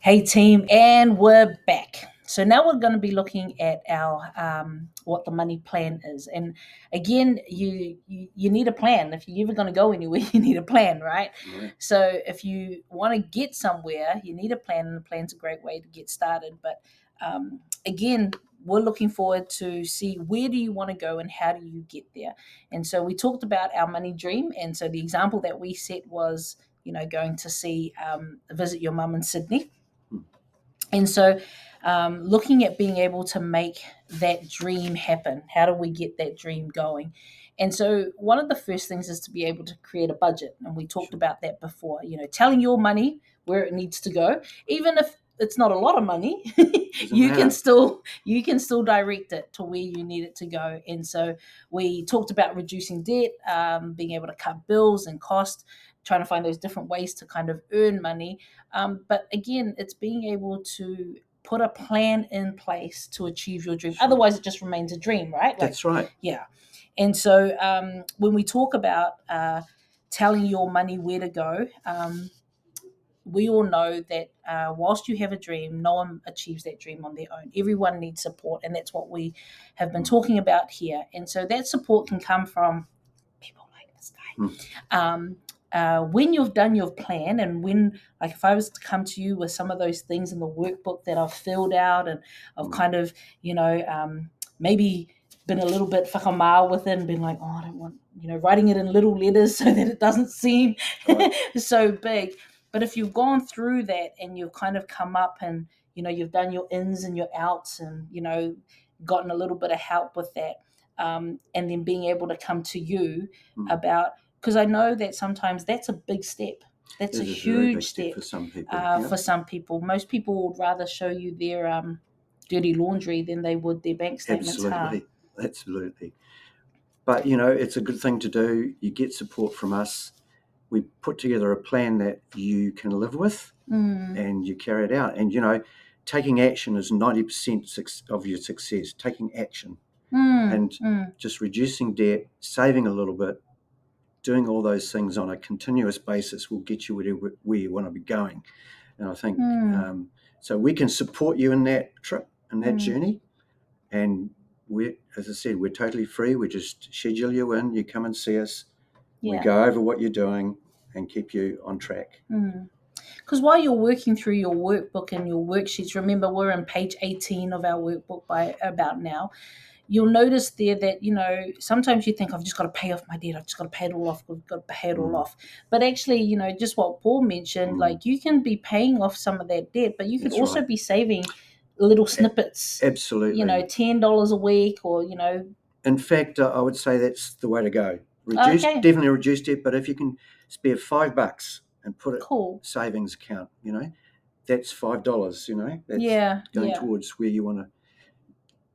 Hey team, and we're back. So now we're going to be looking at our what the money plan is, and again, you need a plan. If you're ever going to go anywhere, you need a plan, right? Right. So if you want to get somewhere, you need a plan, and a plan's a great way to get started. But again, we're looking forward to see where do you want to go and how do you get there. And so we talked about our money dream, and so the example that we set was going to see visit your mum in Sydney. Hmm. And so, looking at being able to make that dream happen, how do we get that dream going? And so, one of the first things is to be able to create a budget. And we talked Sure. about that before, telling your money where it needs to go, even if it's not a lot of money, Doesn't you can matter. still direct it to where you need it to go. And so we talked about reducing debt, being able to cut bills and cost, trying to find those different ways to kind of earn money, but again, it's being able to put a plan in place to achieve your dream. Sure. Otherwise, it just remains a dream, right? Like, That's right. yeah. And so when we talk about telling your money where to go, we all know that whilst you have a dream, no one achieves that dream on their own. Everyone needs support, and that's what we have been Hmm. talking about here. And so that support can come from people like this Hmm. guy. When you've done your plan, and when, like, if I was to come to you with some of those things in the workbook that I've filled out, and I've Hmm. kind of, maybe been a little bit whakamau with it and been like, oh, I don't want, writing it in little letters so that it doesn't seem Right. so big. But if you've gone through that and you've kind of come up and, you've done your ins and your outs and, gotten a little bit of help with that, and then being able to come to you Hmm. about, because I know that sometimes that's a big step. That's a It is a very huge big step step for some people. Yeah. for some people. Most people would rather show you their dirty laundry than they would their bank statements, huh? Absolutely. Absolutely. But it's a good thing to do. You get support from us. We put together a plan that you can live with, Mm, and you carry it out. And taking action is 90% of your success. Taking action mm, and mm, just reducing debt, saving a little bit, doing all those things on a continuous basis will get you where you want to be going. And I think mm, so. We can support you in that trip and that mm. journey. And as I said, we're totally free. We just schedule you in. You come and see us. We Yeah. go over what you're doing and keep you on track. Mm. Because while you're working through your workbook and your worksheets, remember we're on page 18 of our workbook by about now. You'll notice there that, sometimes you think, I've just got to pay off my debt. I've just got to pay it all off. I've got to pay it all Mm, off. But actually, just what Paul mentioned, mm, like, you can be paying off some of that debt, but you could that's also right. be saving little snippets, Absolutely. $10 a week or, In fact, I would say that's the way to go. okay, Definitely reduce debt, but if you can spare $5 and put it cool. savings account, that's $5. That's Yeah, going yeah, towards where you want to,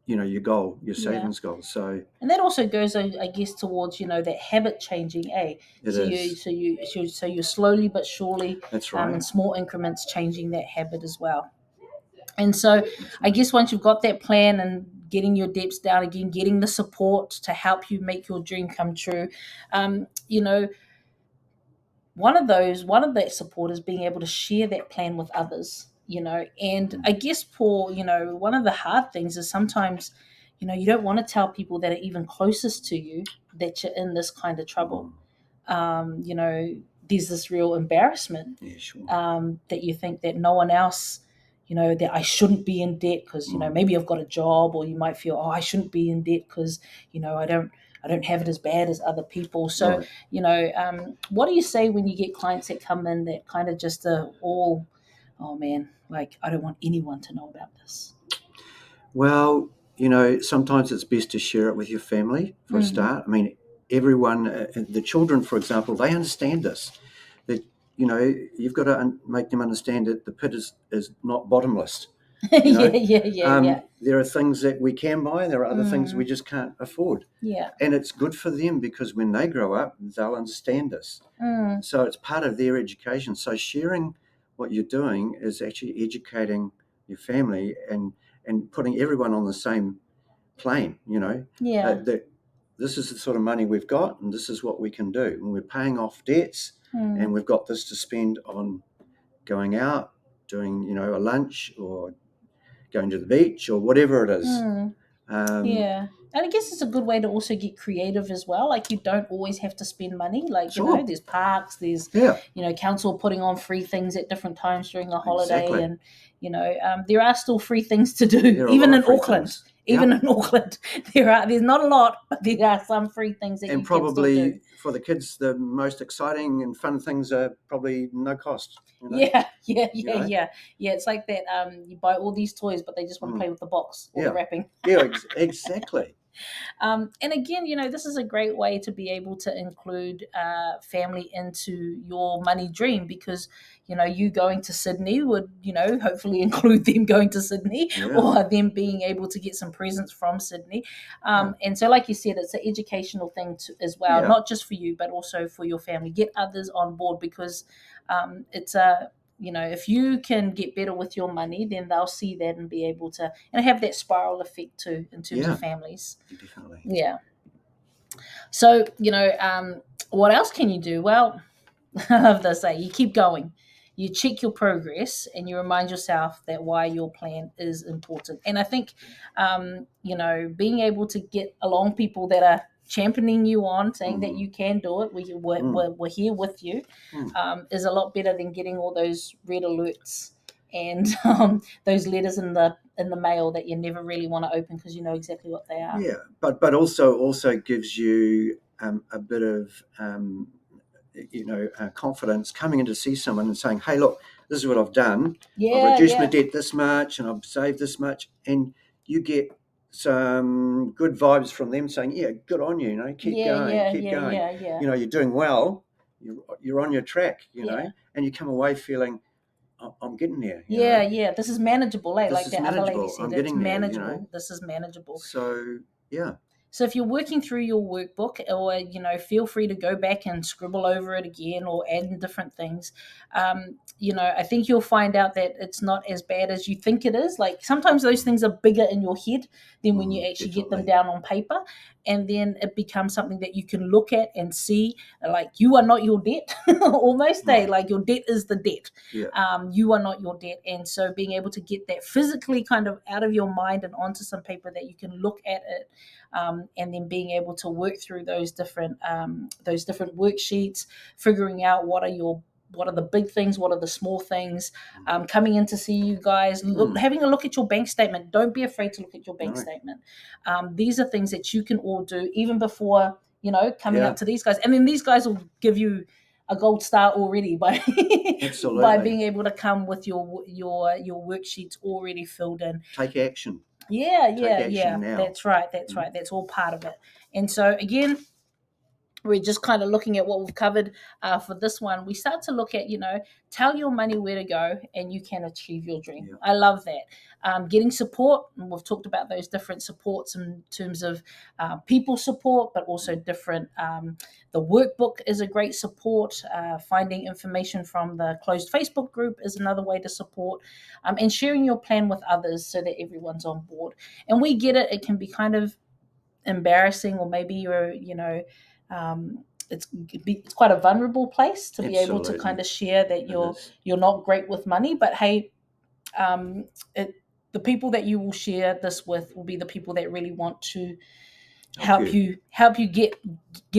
your goal, your yeah. savings goal. So And that also goes, I guess, towards that habit changing. it is. So you're slowly but surely, That's in right. small increments, changing that habit as well. And so, That's I right. guess once you've got that plan and getting your debts down again, getting the support to help you make your dream come true, um, you know, one of that support is being able to share that plan with others. And Mm. I guess, Paul, one of the hard things is sometimes, you don't want to tell people that are even closest to you that you're in this kind of trouble. Mm. There's this real embarrassment, Yeah, sure. that you think that no one else, that I shouldn't be in debt because, Mm. maybe I've got a job, or you might feel, oh, I shouldn't be in debt because, I don't have it as bad as other people. So, Right. what do you say when you get clients that come in that kind of just all, oh man, like, I don't want anyone to know about this. Well, sometimes it's best to share it with your family for a Mm. start. I mean, everyone, the children, for example, they understand this. That you've got to make them understand that the pit is not bottomless. You Yeah, know, yeah, yeah, yeah. there are things that we can buy, and there are other things we Mm. just can't afford. Yeah. And it's good for them because when they grow up, they'll understand this. Mm. So it's part of their education. So sharing what you're doing is actually educating your family and putting everyone on the same plane. Yeah. That this is the sort of money we've got, and this is what we can do. And we're paying off debts, and Mm. we've got this to spend on going out, doing, a lunch or going to the beach or whatever it is. Mm. Um, Yeah. And I guess it's a good way to also get creative as well. Like you don't always have to spend money. Like, sure. there's parks, there's, Yeah, council putting on free things at different times during the holiday. exactly. And, there are still free things to do, There are a lot even of in free Auckland. things. Even Yeah. in Auckland, there's not a lot, but there are some free things that And you can still do. probably for the kids, the most exciting and fun things are probably no cost, Yeah, yeah, you yeah, know? yeah. Yeah, it's like that. You buy all these toys, but they just want to Mm, play with the box or the yeah. wrapping. Yeah, exactly. And again, this is a great way to be able to include family into your money dream, because you going to Sydney would hopefully include them going to Sydney, Yeah, or them being able to get some presents from Sydney. yeah, And so, like you said, it's an educational thing as well, yeah, not just for you but also for your family. Get others on board, because it's a if you can get better with your money, then they'll see that and be able to have that spiral effect too in terms of yeah, families. definitely. Yeah. So, what else can you do? Well, I love this. Say you keep going. You check your progress and you remind yourself that why your plan is important. And I think, being able to get along people that are championing you on, saying that Mm, you can do it, mm, we're here with you, mm. is a lot better than getting all those red alerts and those letters in the mail that you never really want to open because you know exactly what they are. Yeah, but also gives you a bit of confidence coming in to see someone and saying, "Hey, look, this is what I've done. I've Yeah, reduced my yeah, debt this much, and I've saved this much," and you get some good vibes from them saying, "Yeah, good on you. Keep yeah, going, yeah, keep yeah, going. yeah, yeah, You're doing well. You're on your track. yeah. and you come away feeling, I'm getting there. Yeah, yeah. This is manageable, eh? This Like is that other lady manageable. said, I'm it's getting there. manageable. This is manageable. So yeah, So if you're working through your workbook, or feel free to go back and scribble over it again or add in different things. I think you'll find out that it's not as bad as you think it is. Like sometimes those things are bigger in your head than when you actually get them definitely. down on paper, and then it becomes something that you can look at and see. Like you are not your debt, almost. No. Like your debt is the debt. Yeah. You are not your debt, and so being able to get that physically kind of out of your mind and onto some paper that you can look at it, and then being able to work through those different worksheets, figuring out what are the big things, what are the small things, coming in to see you guys, Mm, having a look at your bank statement. Don't be afraid to look at your bank no. statement. These are things that you can all do even before coming up Yeah. to these guys, and then these guys will give you a gold star already by by Absolutely. being able to come with your worksheets already filled in. Take action. Yeah, Take yeah, action yeah. now. That's right. That's Mm, right. That's all part of it. And so again, we're just kind of looking at what we've covered for this one. We start to look at, tell your money where to go and you can achieve your dream. yeah. I love that. Getting support, and we've talked about those different supports in terms of people support, but also different. The workbook is a great support. Finding information from the closed Facebook group is another way to support, and sharing your plan with others so that everyone's on board. And we get it. It can be kind of embarrassing, or maybe it's quite a vulnerable place to be able to kind Absolutely. of share that It you're is. you're not great with money. But hey, um, it, the people that you will share this with will be the people that really want to Help you. help you get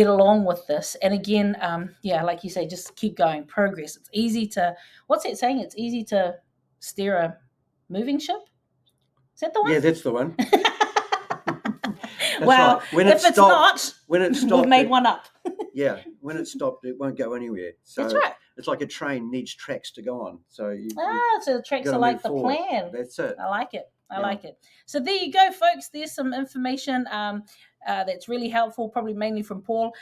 along with this. And again, yeah, like you say, just keep going. Progress. It's easy to, what's it saying? It's easy to steer a moving ship. Is that the Yeah, that's the one. one? That's Well, right. When it if it's stopped, not, when it we've stopped, made one up. yeah, when it stopped, it won't go anywhere. That's So right. it's like a train needs tracks to go on. So you So the got tracks to are move like the forward. plan. That's it. I like it. I Yeah. like it. So there you go, folks. There's some information that's really helpful, probably mainly from Paul,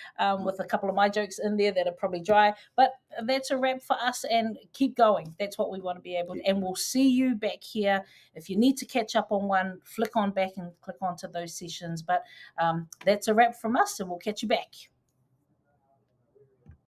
with a couple of my jokes in there that are probably dry. But that's a wrap for us, and keep going. That's what we want to be able to. Yeah. And we'll see you back here. If you need to catch up on one, flick on back and click onto those sessions. But that's a wrap from us, and we'll catch you back.